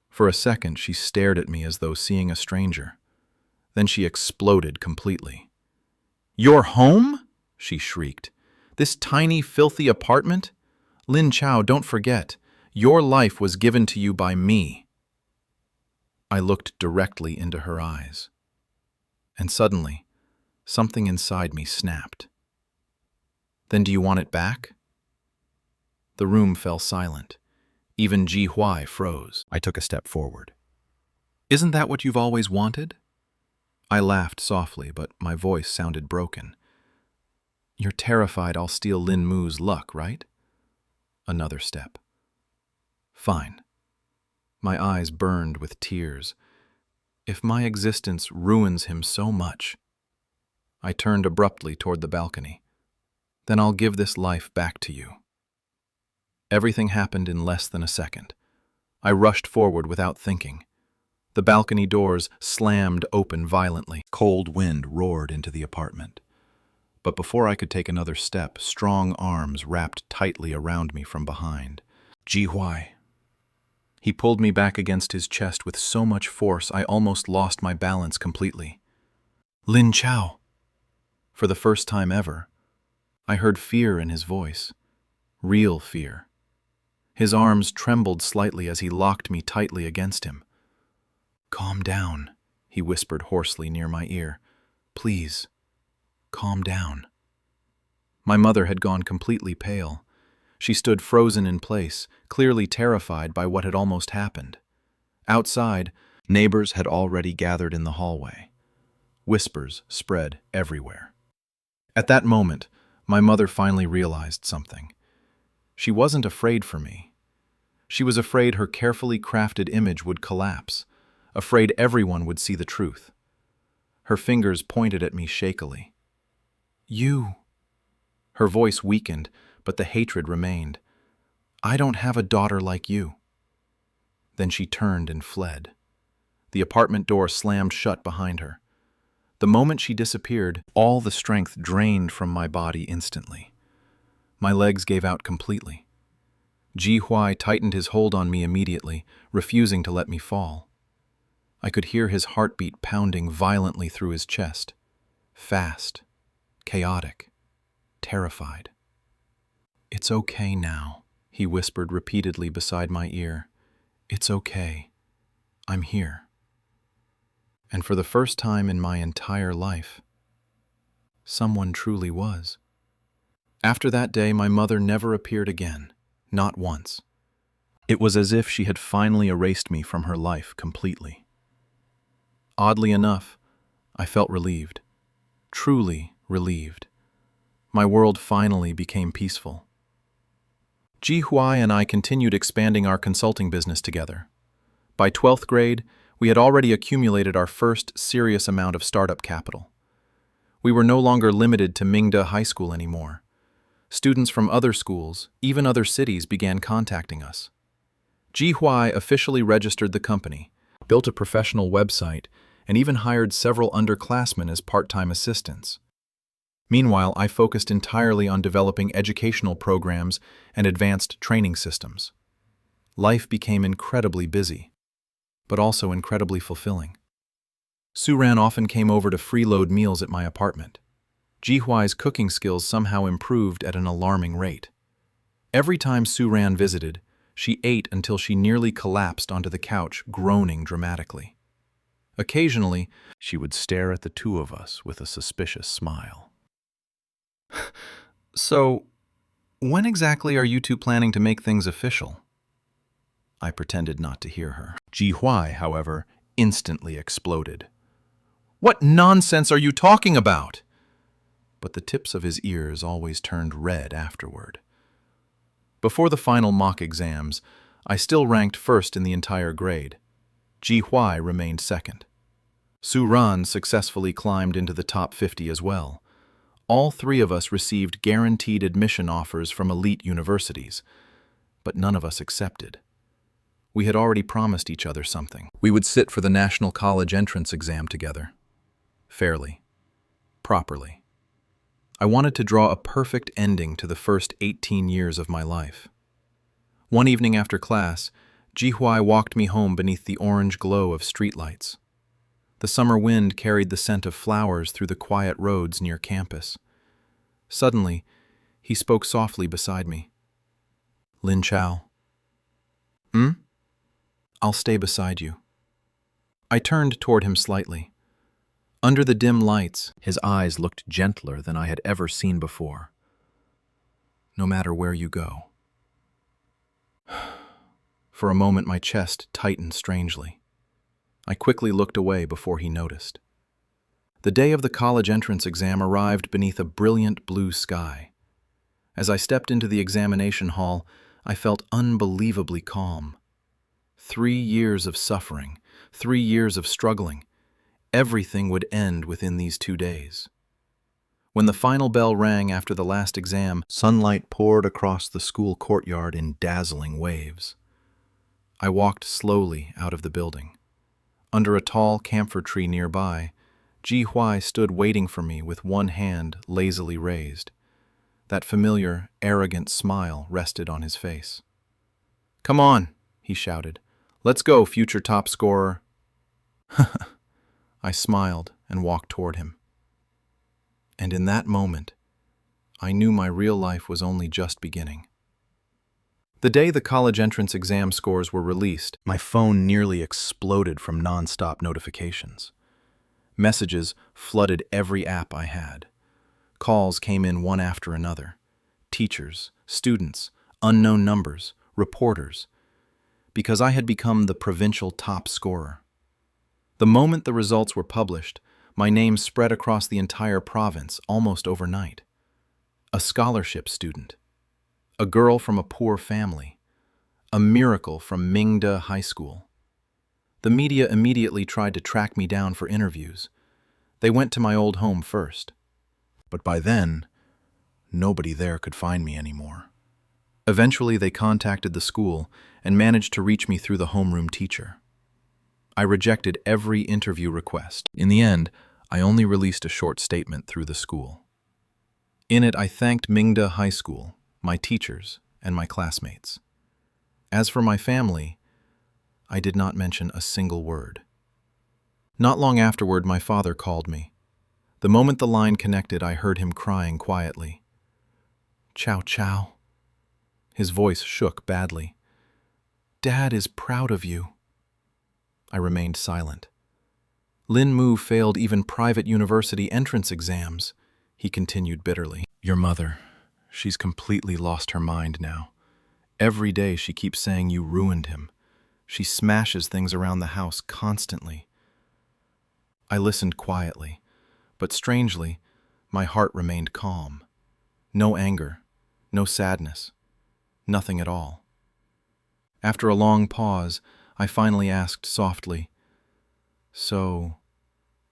For a second, she stared at me as though seeing a stranger. Then she exploded completely. "Your home?" she shrieked. "This tiny, filthy apartment? Lin Chao, don't forget, your life was given to you by me." I looked directly into her eyes. And suddenly, something inside me snapped. "Then do you want it back?" The room fell silent. Even Ji Hui froze. I took a step forward. "Isn't that what you've always wanted?" I laughed softly, but my voice sounded broken. "You're terrified I'll steal Lin Mu's luck, right?" Another step. "Fine." My eyes burned with tears. "If my existence ruins him so much..." I turned abruptly toward the balcony. "Then I'll give this life back to you." Everything happened in less than a second. I rushed forward without thinking. The balcony doors slammed open violently. Cold wind roared into the apartment. But before I could take another step, strong arms wrapped tightly around me from behind. Ji Hui. He pulled me back against his chest with so much force I almost lost my balance completely. "Lin Chao." For the first time ever, I heard fear in his voice. Real fear. His arms trembled slightly as he locked me tightly against him. "Calm down," he whispered hoarsely near my ear. "Please, calm down." My mother had gone completely pale. She stood frozen in place, clearly terrified by what had almost happened. Outside, neighbors had already gathered in the hallway. Whispers spread everywhere. At that moment, my mother finally realized something. She wasn't afraid for me. She was afraid her carefully crafted image would collapse, afraid everyone would see the truth. Her fingers pointed at me shakily. "You." Her voice weakened, but the hatred remained. "I don't have a daughter like you." Then she turned and fled. The apartment door slammed shut behind her. The moment she disappeared, all the strength drained from my body instantly. My legs gave out completely. Ji Huai tightened his hold on me immediately, refusing to let me fall. I could hear his heartbeat pounding violently through his chest. Fast, chaotic, terrified. "It's okay now," he whispered repeatedly beside my ear. "It's okay. I'm here." And for the first time in my entire life, someone truly was. After that day, my mother never appeared again, not once. It was as if she had finally erased me from her life completely. Oddly enough, I felt relieved, truly relieved. My world finally became peaceful. Ji Huai and I continued expanding our consulting business together. By 12th grade, we had already accumulated our first serious amount of startup capital. We were no longer limited to Mingda High School anymore. Students from other schools, even other cities, began contacting us. Ji Huai officially registered the company, built a professional website, and even hired several underclassmen as part-time assistants. Meanwhile, I focused entirely on developing educational programs and advanced training systems. Life became incredibly busy, but also incredibly fulfilling. Suran often came over to freeload meals at my apartment. Ji Huai's cooking skills somehow improved at an alarming rate. Every time Suran visited, she ate until she nearly collapsed onto the couch, groaning dramatically. Occasionally, she would stare at the two of us with a suspicious smile. "So, when exactly are you two planning to make things official?" I pretended not to hear her. Ji Huai, however, instantly exploded. "What nonsense are you talking about?" But the tips of his ears always turned red afterward. Before the final mock exams, I still ranked first in the entire grade. Ji Huai remained second. Su Ran successfully climbed into the top 50 as well. All three of us received guaranteed admission offers from elite universities, but none of us accepted. We had already promised each other something. We would sit for the National College entrance exam together. Fairly. Properly. I wanted to draw a perfect ending to the first 18 years of my life. One evening after class, Ji Huai walked me home beneath the orange glow of streetlights. The summer wind carried the scent of flowers through the quiet roads near campus. Suddenly, he spoke softly beside me. "Lin Chao." "Hmm?" "I'll stay beside you." I turned toward him slightly. Under the dim lights, his eyes looked gentler than I had ever seen before. "No matter where you go." For a moment, my chest tightened strangely. I quickly looked away before he noticed. The day of the college entrance exam arrived beneath a brilliant blue sky. As I stepped into the examination hall, I felt unbelievably calm. 3 years of suffering, 3 years of struggling. Everything would end within these 2 days. When the final bell rang after the last exam, sunlight poured across the school courtyard in dazzling waves. I walked slowly out of the building. Under a tall camphor tree nearby, Ji Huai stood waiting for me with one hand lazily raised. That familiar, arrogant smile rested on his face. "Come on," he shouted. "Let's go, future top scorer." I smiled and walked toward him. And in that moment, I knew my real life was only just beginning. The day the college entrance exam scores were released, my phone nearly exploded from non-stop notifications. Messages flooded every app I had. Calls came in one after another. Teachers, students, unknown numbers, reporters. Because I had become the provincial top scorer. The moment the results were published, my name spread across the entire province almost overnight. A scholarship student. A girl from a poor family. A miracle from Mingda High School. The media immediately tried to track me down for interviews. They went to my old home first. But by then, nobody there could find me anymore. Eventually, they contacted the school and managed to reach me through the homeroom teacher. I rejected every interview request. In the end, I only released a short statement through the school. In it, I thanked Mingda High School, my teachers, and my classmates. As for my family, I did not mention a single word. Not long afterward, my father called me. The moment the line connected, I heard him crying quietly. "Chow chow." His voice shook badly. "Dad is proud of you." I remained silent. "Lin Mu failed even private university entrance exams," he continued bitterly. "Your mother, she's completely lost her mind now. Every day she keeps saying you ruined him. She smashes things around the house constantly." I listened quietly, but strangely, my heart remained calm. No anger, no sadness, nothing at all. After a long pause, I finally asked softly, "So,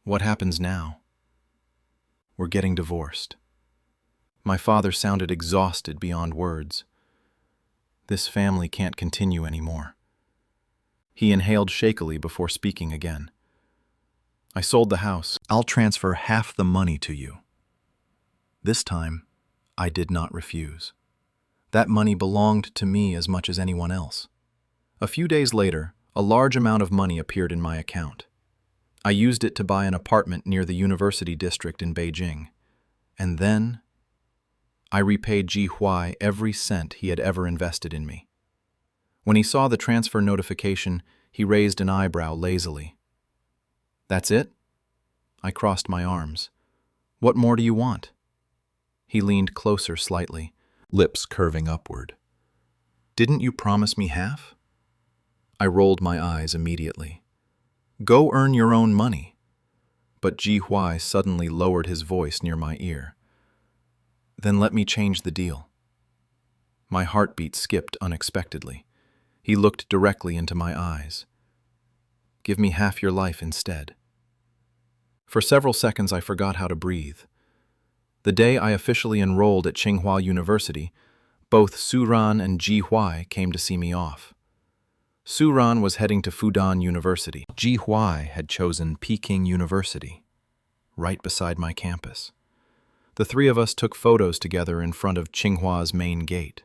what happens now?" "We're getting divorced." My father sounded exhausted beyond words. "This family can't continue anymore." He inhaled shakily before speaking again. "I sold the house. I'll transfer half the money to you." This time, I did not refuse. That money belonged to me as much as anyone else. A few days later, a large amount of money appeared in my account. I used it to buy an apartment near the university district in Beijing. And then, I repaid Ji Huai every cent he had ever invested in me. When he saw the transfer notification, he raised an eyebrow lazily. "That's it?" I crossed my arms. "What more do you want?" He leaned closer slightly, lips curving upward. "Didn't you promise me half?" I rolled my eyes immediately. "Go earn your own money." But Ji Huai suddenly lowered his voice near my ear. "Then let me change the deal." My heartbeat skipped unexpectedly. He looked directly into my eyes. "Give me half your life instead." For several seconds I forgot how to breathe. The day I officially enrolled at Tsinghua University, both Su Ran and Ji Huai came to see me off. Su Ran was heading to Fudan University. Ji Huai had chosen Peking University, right beside my campus. The three of us took photos together in front of Tsinghua's main gate.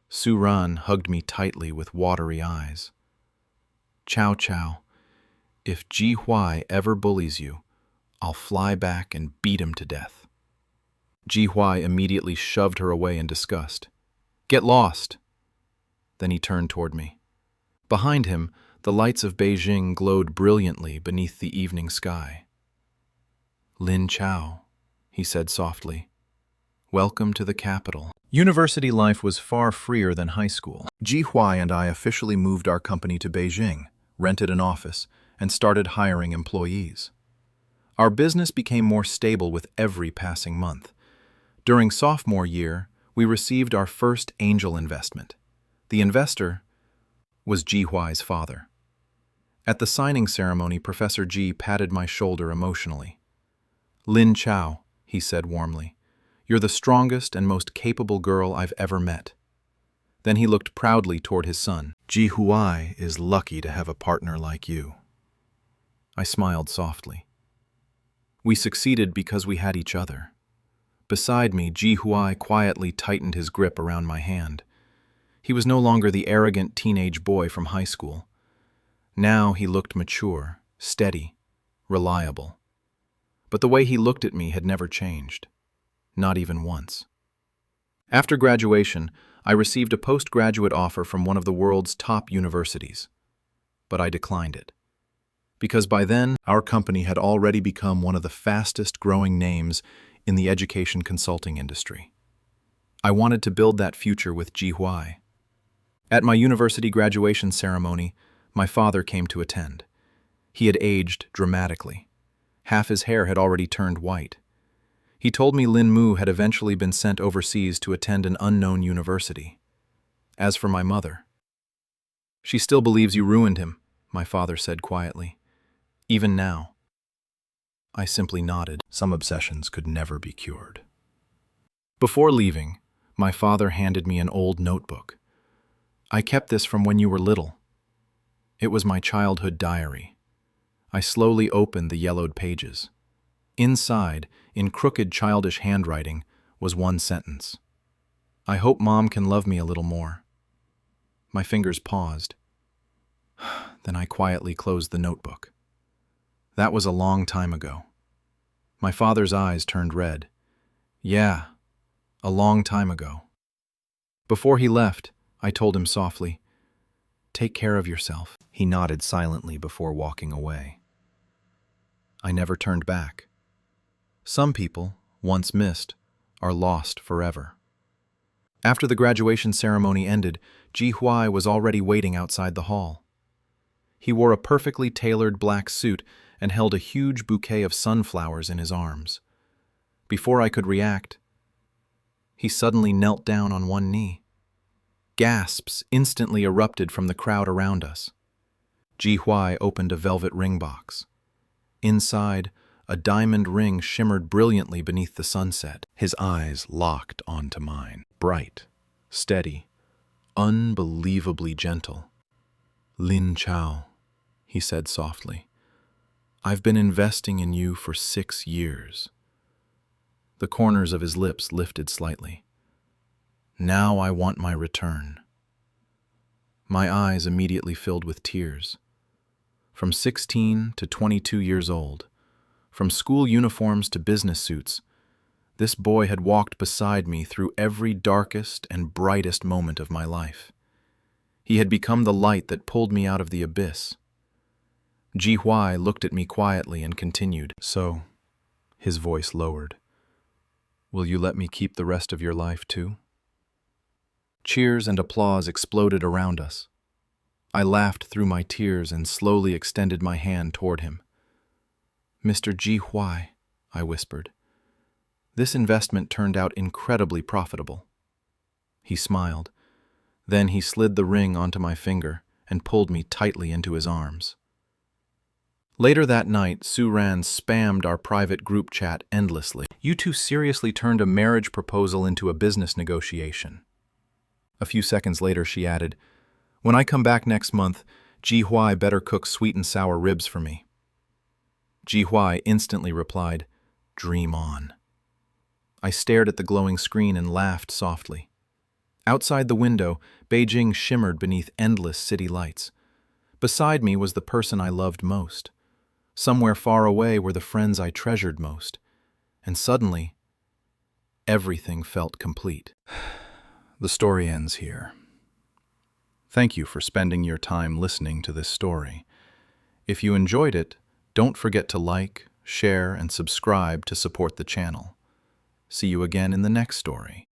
Su Ran hugged me tightly with watery eyes. "Chow chow, if Ji Huai ever bullies you, I'll fly back and beat him to death." Ji Huai immediately shoved her away in disgust. "Get lost!" Then he turned toward me. Behind him, the lights of Beijing glowed brilliantly beneath the evening sky. "Lin Chao," he said softly, "welcome to the capital." University life was far freer than high school. Ji Huai and I officially moved our company to Beijing, rented an office, and started hiring employees. Our business became more stable with every passing month. During sophomore year, we received our first angel investment. The investor was Ji Huai's father. At the signing ceremony, Professor Ji patted my shoulder emotionally. "Lin Chao," he said warmly, "you're the strongest and most capable girl I've ever met." Then he looked proudly toward his son. "Ji Huai is lucky to have a partner like you." I smiled softly. We succeeded because we had each other. Beside me, Ji Huai quietly tightened his grip around my hand. He was no longer the arrogant teenage boy from high school. Now he looked mature, steady, reliable. But the way he looked at me had never changed. Not even once. After graduation, I received a postgraduate offer from one of the world's top universities. But I declined it. Because by then, our company had already become one of the fastest growing names in the education consulting industry. I wanted to build that future with Ji Huai. At my university graduation ceremony, my father came to attend. He had aged dramatically. Half his hair had already turned white. He told me Lin Mu had eventually been sent overseas to attend an unknown university. As for my mother, "She still believes you ruined him," my father said quietly. "Even now." I simply nodded. Some obsessions could never be cured. Before leaving, My father handed me an old notebook. I kept this from when you were little. It was my childhood diary. I slowly opened the yellowed pages. Inside, in crooked childish handwriting, was one sentence. I hope Mom can love me a little more. My fingers paused. Then I quietly closed the notebook. That was a long time ago. My father's eyes turned red. Yeah, a long time ago. Before he left, I told him softly, "Take care of yourself." He nodded silently before walking away. I never turned back. Some people, once missed, are lost forever. After the graduation ceremony ended, Ji Huai was already waiting outside the hall. He wore a perfectly tailored black suit and held a huge bouquet of sunflowers in his arms. Before I could react, he suddenly knelt down on one knee. Gasps instantly erupted from the crowd around us. Ji Huai opened a velvet ring box. Inside, a diamond ring shimmered brilliantly beneath the sunset. His eyes locked onto mine. Bright, steady, unbelievably gentle. "Lin Chao," he said softly, "I've been investing in you for 6 years." The corners of his lips lifted slightly. "Now I want my return." My eyes immediately filled with tears. From 16 to 22 years old, from school uniforms to business suits, this boy had walked beside me through every darkest and brightest moment of my life. He had become the light that pulled me out of the abyss. Ji Huai looked at me quietly and continued, "So," his voice lowered, "will you let me keep the rest of your life too?" Cheers and applause exploded around us. I laughed through my tears and slowly extended my hand toward him. "Mr. Ji Huai," I whispered, "this investment turned out incredibly profitable." He smiled. Then he slid the ring onto my finger and pulled me tightly into his arms. Later that night, Su Ran spammed our private group chat endlessly. "You two seriously turned a marriage proposal into a business negotiation." A few seconds later, she added, "When I come back next month, Ji Huai better cook sweet and sour ribs for me." Ji Huai instantly replied, "Dream on." I stared at the glowing screen and laughed softly. Outside the window, Beijing shimmered beneath endless city lights. Beside me was the person I loved most. Somewhere far away were the friends I treasured most. And suddenly, everything felt complete. The story ends here. Thank you for spending your time listening to this story. If you enjoyed it, don't forget to like, share, and subscribe to support the channel. See you again in the next story.